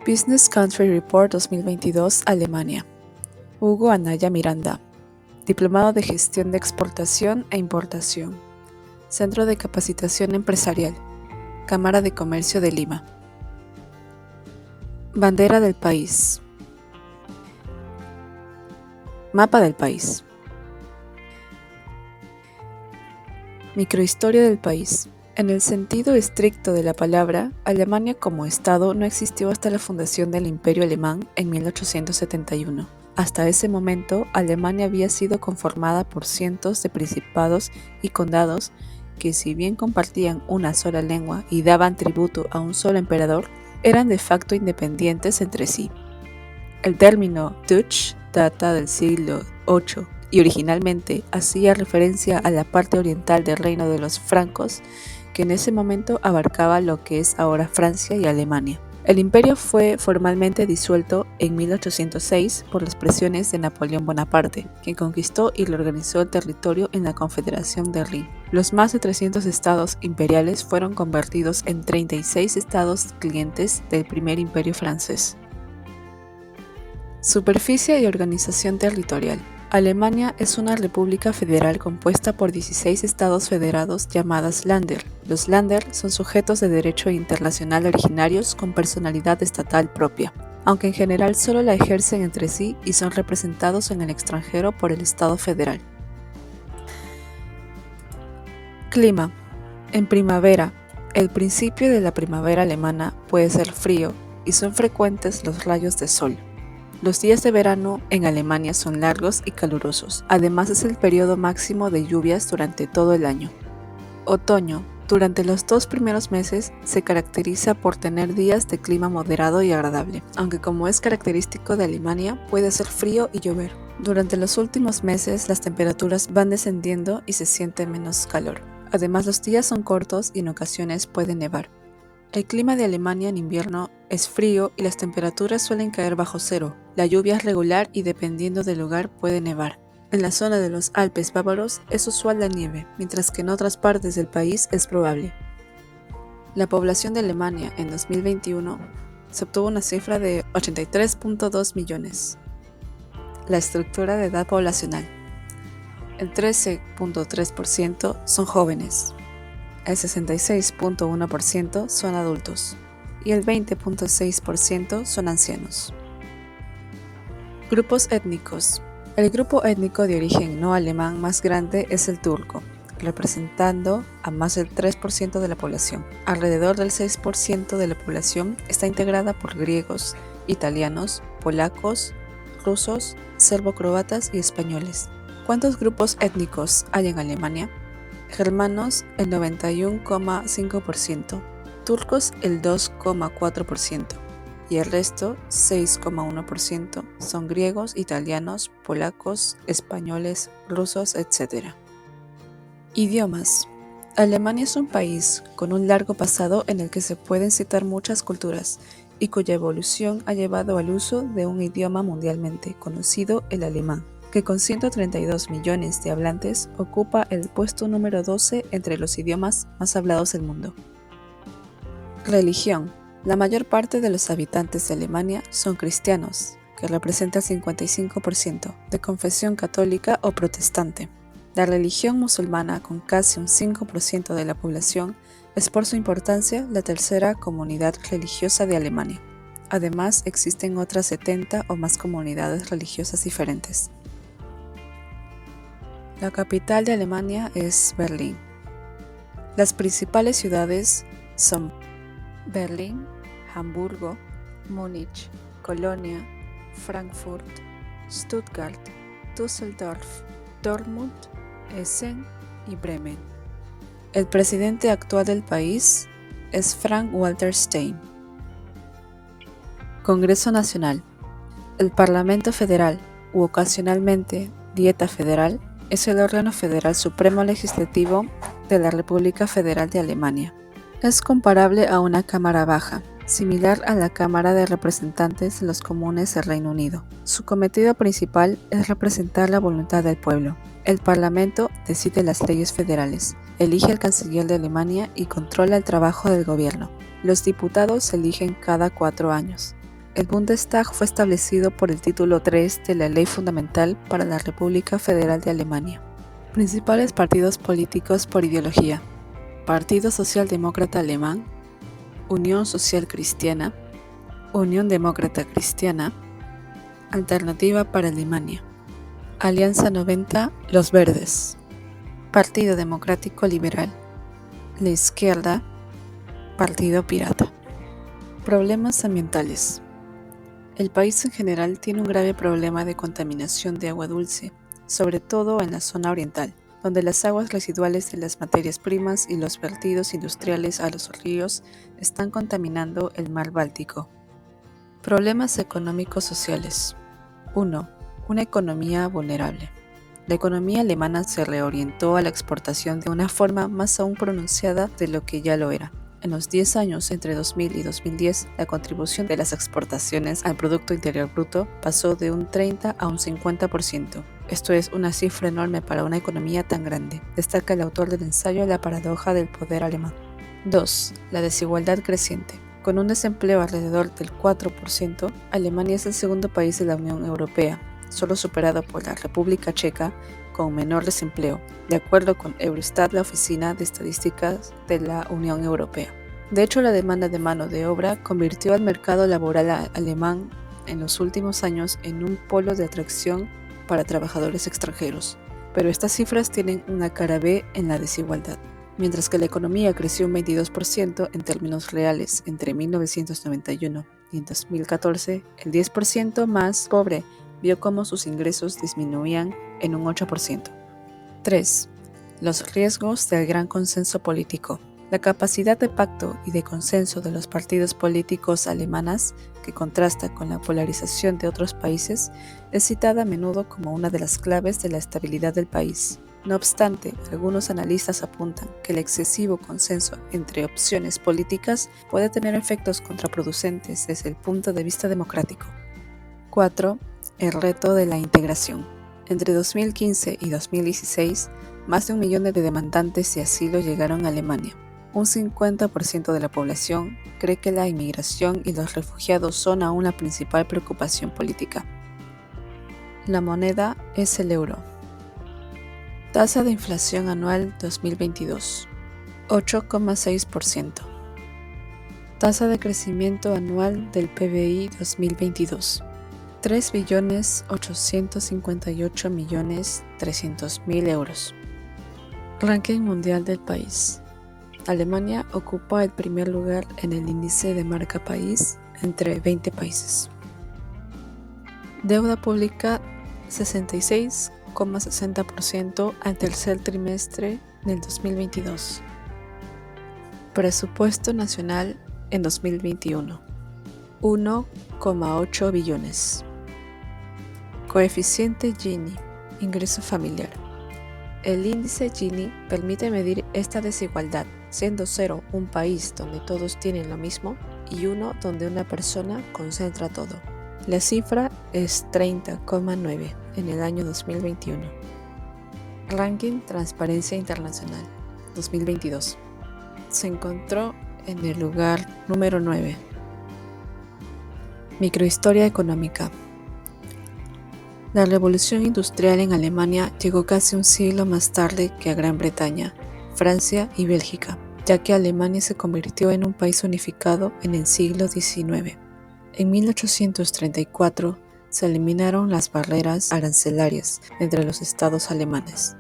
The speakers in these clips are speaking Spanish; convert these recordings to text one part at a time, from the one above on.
Business Country Report 2022 Alemania. Hugo Anaya Miranda, Diplomado de Gestión de Exportación e Importación. Centro de Capacitación Empresarial. Cámara de Comercio de Lima. Bandera del país. Mapa del país. Microhistoria del país. En el sentido estricto de la palabra, Alemania como Estado no existió hasta la fundación del Imperio Alemán en 1871. Hasta ese momento, Alemania había sido conformada por cientos de principados y condados que, si bien compartían una sola lengua y daban tributo a un solo emperador, eran de facto independientes entre sí. El término Deutsch data del siglo VIII y originalmente hacía referencia a la parte oriental del reino de los francos, que en ese momento abarcaba lo que es ahora Francia y Alemania. El imperio fue formalmente disuelto en 1806 por las presiones de Napoleón Bonaparte, quien conquistó y reorganizó el territorio en la Confederación de Rin. Los más de 300 estados imperiales fueron convertidos en 36 estados clientes del primer imperio francés. Superficie y organización territorial. Alemania es una república federal compuesta por 16 estados federados llamadas Länder. Los Länder son sujetos de derecho internacional originarios con personalidad estatal propia, aunque en general solo la ejercen entre sí y son representados en el extranjero por el Estado federal. Clima. En primavera. El principio de la primavera alemana puede ser frío y son frecuentes los rayos de sol. Los días de verano en Alemania son largos y calurosos, además es el periodo máximo de lluvias durante todo el año. Otoño. Durante los 2 primeros meses se caracteriza por tener días de clima moderado y agradable, aunque como es característico de Alemania puede ser frío y llover. Durante los últimos meses las temperaturas van descendiendo y se siente menos calor. Además los días son cortos y en ocasiones puede nevar. El clima de Alemania en invierno es frío y las temperaturas suelen caer bajo cero. La lluvia es regular y dependiendo del lugar puede nevar. En la zona de los Alpes bávaros es usual la nieve, mientras que en otras partes del país es probable. La población de Alemania en 2021 se obtuvo una cifra de 83.2 millones. La estructura de edad poblacional. El 13.3% son jóvenes. El 66.1% son adultos y el 20.6% son ancianos. Grupos étnicos. El grupo étnico de origen no alemán más grande es el turco, representando a más del 3% de la población. Alrededor del 6% de la población está integrada por griegos, italianos, polacos, rusos, serbo-croatas y españoles. ¿Cuántos grupos étnicos hay en Alemania? Germanos el 91,5%, turcos el 2,4% y el resto 6,1% son griegos, italianos, polacos, españoles, rusos, etc. Idiomas. Alemania es un país con un largo pasado en el que se pueden citar muchas culturas y cuya evolución ha llevado al uso de un idioma mundialmente conocido, el alemán, que con 132 millones de hablantes ocupa el puesto número 12 entre los idiomas más hablados del mundo. Religión. La mayor parte de los habitantes de Alemania son cristianos, que representa el 55%, de confesión católica o protestante. La religión musulmana, con casi un 5% de la población, es por su importancia la tercera comunidad religiosa de Alemania. Además, existen otras 70 o más comunidades religiosas diferentes. La capital de Alemania es Berlín. Las principales ciudades son Berlín, Hamburgo, Múnich, Colonia, Frankfurt, Stuttgart, Düsseldorf, Dortmund, Essen y Bremen. El presidente actual del país es Frank-Walter Steinmeier. Congreso Nacional. El Parlamento Federal, u ocasionalmente Dieta Federal, es el órgano federal supremo legislativo de la República Federal de Alemania. Es comparable a una cámara baja, similar a la Cámara de Representantes de los Comunes del Reino Unido. Su cometido principal es representar la voluntad del pueblo. El Parlamento decide las leyes federales, elige al canciller de Alemania y controla el trabajo del gobierno. Los diputados se eligen cada 4 años. El Bundestag fue establecido por el título 3 de la Ley Fundamental para la República Federal de Alemania. Principales partidos políticos por ideología: Partido Socialdemócrata Alemán, Unión Social Cristiana, Unión Demócrata Cristiana, Alternativa para Alemania, Alianza 90, Los Verdes, Partido Democrático Liberal, La Izquierda, Partido Pirata. Problemas ambientales. El país en general tiene un grave problema de contaminación de agua dulce, sobre todo en la zona oriental, donde las aguas residuales de las materias primas y los vertidos industriales a los ríos están contaminando el mar Báltico. Problemas económicos sociales. 1. Una economía vulnerable. La economía alemana se reorientó a la exportación de una forma más aún pronunciada de lo que ya lo era. En los 10 años entre 2000 y 2010, la contribución de las exportaciones al Producto Interior Bruto pasó de un 30 a un 50%. Esto es una cifra enorme para una economía tan grande, destaca el autor del ensayo La paradoja del poder alemán. 2. La desigualdad creciente. Con un desempleo alrededor del 4%, Alemania es el segundo país de la Unión Europea, solo superado por la República Checa, con menor desempleo, de acuerdo con Eurostat, la Oficina de Estadísticas de la Unión Europea. De hecho, la demanda de mano de obra convirtió al mercado laboral alemán en los últimos años en un polo de atracción para trabajadores extranjeros, pero estas cifras tienen una cara B en la desigualdad. Mientras que la economía creció un 22% en términos reales entre 1991 y 2014, el 10% más pobre vio cómo sus ingresos disminuían en un 8%. 3. Los riesgos del gran consenso político. La capacidad de pacto y de consenso de los partidos políticos alemanes, que contrasta con la polarización de otros países, es citada a menudo como una de las claves de la estabilidad del país. No obstante, algunos analistas apuntan que el excesivo consenso entre opciones políticas puede tener efectos contraproducentes desde el punto de vista democrático. 4. El reto de la integración. Entre 2015 y 2016, más de 1 millón de demandantes de asilo llegaron a Alemania. Un 50% de la población cree que la inmigración y los refugiados son aún la principal preocupación política. La moneda es el euro. Tasa de inflación anual 2022, 8,6%. Tasa de crecimiento anual del PBI 2022, 3.858.300.000 euros. Ranking mundial del país. Alemania ocupa el primer lugar en el índice de marca país entre 20 países. Deuda pública 66,60% al tercer trimestre del 2022. Presupuesto nacional en 2021, 1,8 billones. Coeficiente Gini, ingreso familiar. El índice Gini permite medir esta desigualdad, siendo 0 un país donde todos tienen lo mismo y 1 donde una persona concentra todo. La cifra es 30,9 en el año 2021. Ranking Transparencia Internacional 2022. Se encontró en el lugar número 9. Microhistoria económica. La revolución industrial en Alemania llegó casi un siglo más tarde que a Gran Bretaña, Francia y Bélgica, ya que Alemania se convirtió en un país unificado en el siglo XIX. En 1834 se eliminaron las barreras arancelarias entre los estados alemanes.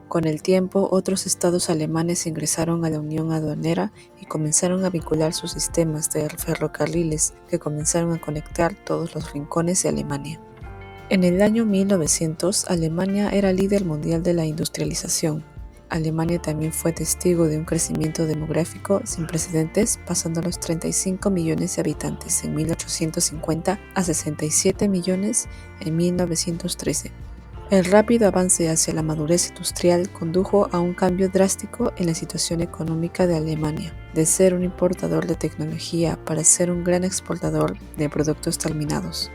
Con el tiempo, otros estados alemanes ingresaron a la Unión Aduanera y comenzaron a vincular sus sistemas de ferrocarriles que comenzaron a conectar todos los rincones de Alemania. En el año 1900, Alemania era líder mundial de la industrialización. Alemania también fue testigo de un crecimiento demográfico sin precedentes, pasando a los 35 millones de habitantes en 1850 a 67 millones en 1913. El rápido avance hacia la madurez industrial condujo a un cambio drástico en la situación económica de Alemania, de ser un importador de tecnología para ser un gran exportador de productos terminados.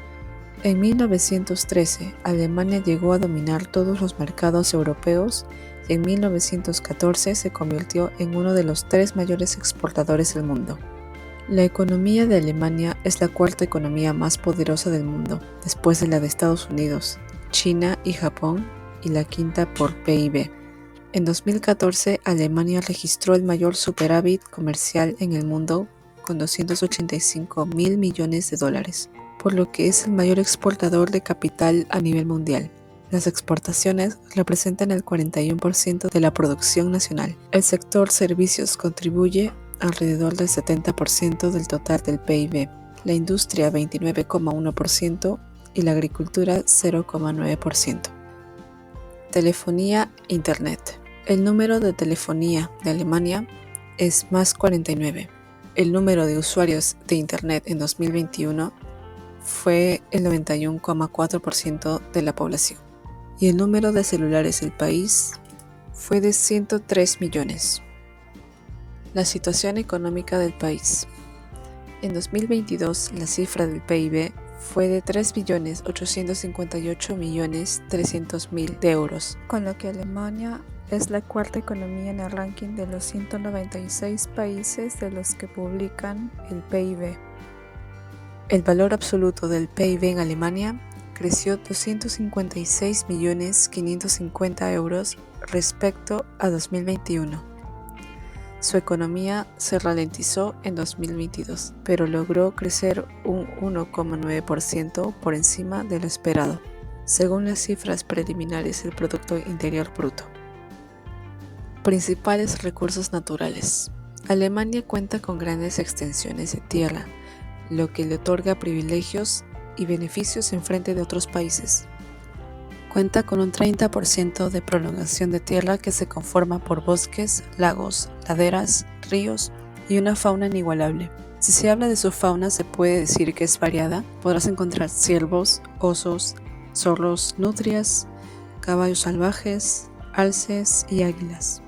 En 1913, Alemania llegó a dominar todos los mercados europeos y en 1914 se convirtió en uno de los 3 mayores exportadores del mundo. La economía de Alemania es la cuarta economía más poderosa del mundo, después de la de Estados Unidos, China y Japón, y la quinta por PIB. En 2014, Alemania registró el mayor superávit comercial en el mundo con 285.000 millones de dólares, por lo que es el mayor exportador de capital a nivel mundial. Las exportaciones representan el 41% de la producción nacional. El sector servicios contribuye alrededor del 70% del total del PIB, la industria 29,1% y la agricultura 0,9%. Telefonía e Internet. El número de telefonía de Alemania es más 49. El número de usuarios de Internet en 2021 fue el 91,4% de la población. Y el número de celulares del país fue de 103 millones. La situación económica del país. En 2022, la cifra del PIB fue de 3.858.300.000 de euros, con lo que Alemania es la cuarta economía en el ranking de los 196 países de los que publican el PIB. El valor absoluto del PIB en Alemania creció 256.550.000 euros respecto a 2021. Su economía se ralentizó en 2022, pero logró crecer un 1,9% por encima de lo esperado, según las cifras preliminares del Producto Interior Bruto. Principales recursos naturales. Alemania cuenta con grandes extensiones de tierra, lo que le otorga privilegios y beneficios en frente de otros países. Cuenta con un 30% de prolongación de tierra que se conforma por bosques, lagos, laderas, ríos y una fauna inigualable. Si se habla de su fauna, se puede decir que es variada. Podrás encontrar ciervos, osos, zorros, nutrias, caballos salvajes, alces y águilas.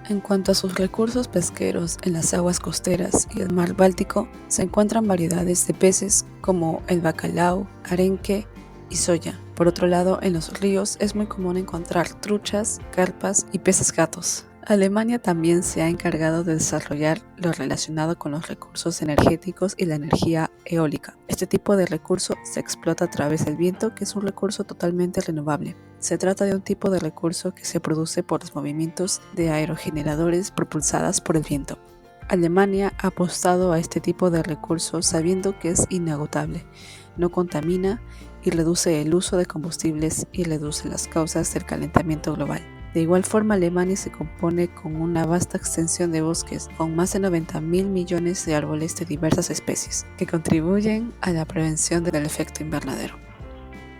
En cuanto a sus recursos pesqueros en las aguas costeras y el mar Báltico, se encuentran variedades de peces como el bacalao, arenque y soya. Por otro lado, en los ríos es muy común encontrar truchas, carpas y peces gatos. Alemania también se ha encargado de desarrollar lo relacionado con los recursos energéticos y la energía eólica. Este tipo de recurso se explota a través del viento, que es un recurso totalmente renovable. Se trata de un tipo de recurso que se produce por los movimientos de aerogeneradores propulsadas por el viento. Alemania ha apostado a este tipo de recursos sabiendo que es inagotable, no contamina y reduce el uso de combustibles y reduce las causas del calentamiento global. De igual forma, Alemania se compone con una vasta extensión de bosques, con más de 90.000 millones de árboles de diversas especies, que contribuyen a la prevención del efecto invernadero.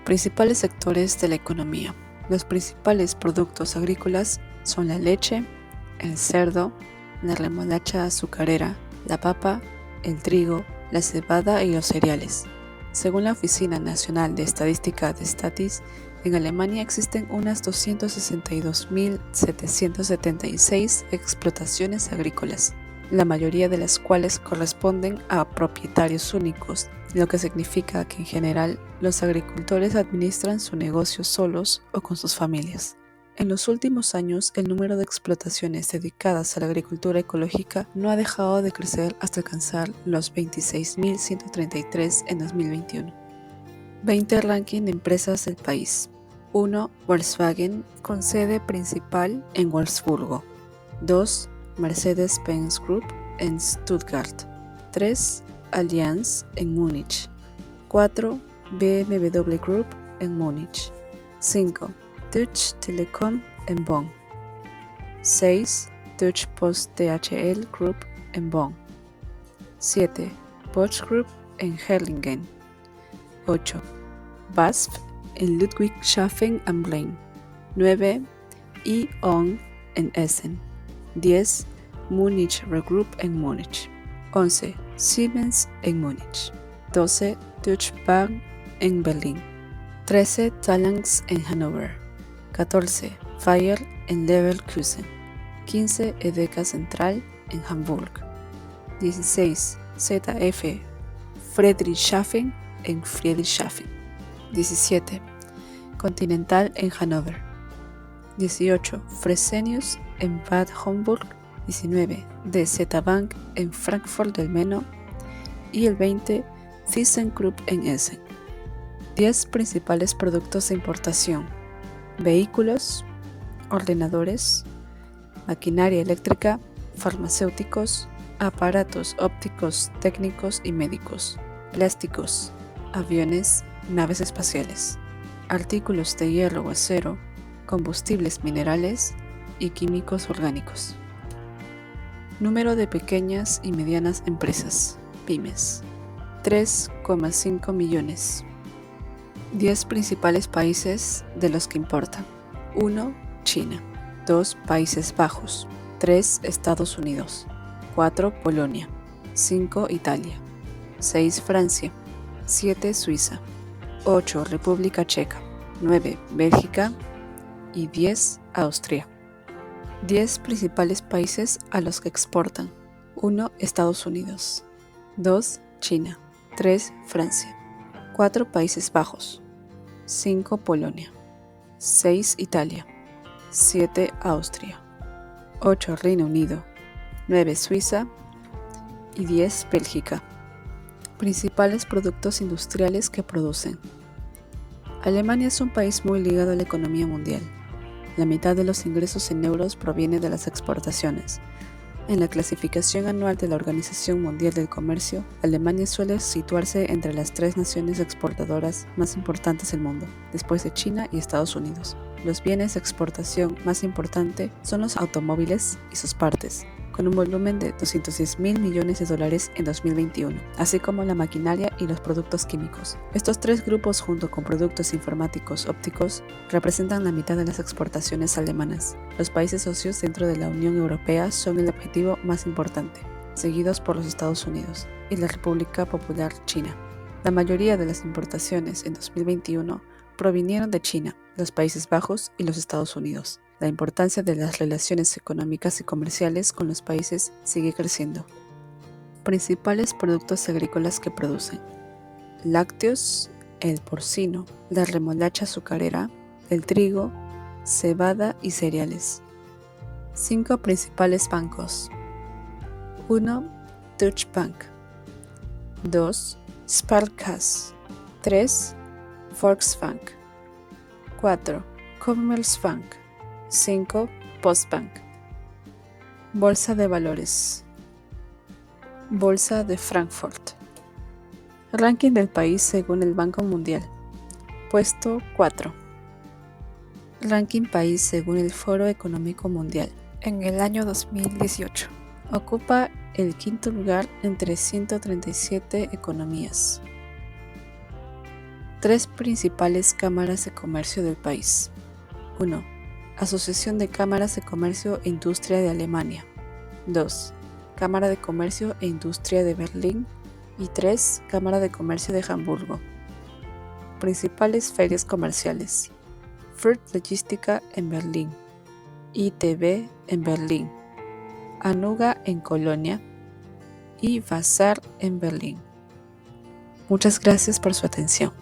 Principales sectores de la economía. Los principales productos agrícolas son la leche, el cerdo, la remolacha azucarera, la papa, el trigo, la cebada y los cereales. Según la Oficina Nacional de Estadística de Statis, en Alemania existen unas 262.776 explotaciones agrícolas, la mayoría de las cuales corresponden a propietarios únicos, lo que significa que en general los agricultores administran su negocio solos o con sus familias. En los últimos años, el número de explotaciones dedicadas a la agricultura ecológica no ha dejado de crecer hasta alcanzar los 26.133 en 2021. 20 ranking de empresas del país. 1. Volkswagen, con sede principal en Wolfsburgo. 2. Mercedes-Benz Group en Stuttgart. 3. Allianz en Múnich. 4. BMW Group en Múnich. 5. Deutsche Telekom en Bonn. 6. Deutsche Post DHL Group en Bonn. 7. Bosch Group en Herrlingen. 8. BASF en Ludwigshafen am Rhein. 9. E.ON en Essen. 10. Munich Re Group en Múnich. 11. Siemens en Múnich. 12. Deutsche Bahn en Berlín. 13. Talanx en Hannover. 14. Bayer en Leverkusen. 15. Edeka Central en Hamburg. 16. ZF Friedrichshafen en Friedrichshafen. 17. Continental en Hannover. 18. Fresenius en Bad Homburg. 19. DZ Bank en Frankfurt del Meno. y el 20 ThyssenKrupp en Essen. 10 principales productos de importación: vehículos, ordenadores, maquinaria eléctrica, farmacéuticos, aparatos ópticos técnicos y médicos, plásticos, aviones, naves espaciales, artículos de hierro o acero, combustibles minerales y químicos orgánicos. Número de pequeñas y medianas empresas, pymes, 3,5 millones. 10 principales países de los que importan: 1. China, 2. Países Bajos, 3. Estados Unidos, 4. Polonia, 5. Italia, 6. Francia, 7. Suiza, 8. República Checa, 9. Bélgica y 10. Austria. 10 principales países a los que exportan: 1. Estados Unidos, 2. China, 3. Francia, 4. Países Bajos, 5. Polonia, 6. Italia, 7. Austria, 8. Reino Unido, 9. Suiza y 10. Bélgica. Principales productos industriales que producen. Alemania es un país muy ligado a la economía mundial. La mitad de los ingresos en euros proviene de las exportaciones. En la clasificación anual de la Organización Mundial del Comercio, Alemania suele situarse entre las 3 naciones exportadoras más importantes del mundo, después de China y Estados Unidos. Los bienes de exportación más importante son los automóviles y sus partes, con un volumen de $210.000 millones en 2021, así como la maquinaria y los productos químicos. Estos 3 grupos, junto con productos informáticos ópticos, representan la mitad de las exportaciones alemanas. Los países socios dentro de la Unión Europea son el objetivo más importante, seguidos por los Estados Unidos y la República Popular China. La mayoría de las importaciones en 2021 provinieron de China, los Países Bajos y los Estados Unidos. La importancia de las relaciones económicas y comerciales con los países sigue creciendo. Principales productos agrícolas que producen: lácteos, el porcino, la remolacha azucarera, el trigo, cebada y cereales. 5 principales bancos: 1. Deutsche Bank, 2. Sparkasse, 3. Volksbank, 4. Commerzbank, 5. Postbank. Bolsa de valores. Bolsa de Frankfurt. Ranking del país según el Banco Mundial. Puesto 4. Ranking país según el Foro Económico Mundial. En el año 2018. Ocupa el 5º lugar entre 137 economías. 3 principales cámaras de comercio del país. 1. Asociación de Cámaras de Comercio e Industria de Alemania. 2. Cámara de Comercio e Industria de Berlín. Y 3. Cámara de Comercio de Hamburgo. Principales ferias comerciales: Fürth Logística en Berlín, ITB en Berlín, Anuga en Colonia y Bazar en Berlín. Muchas gracias por su atención.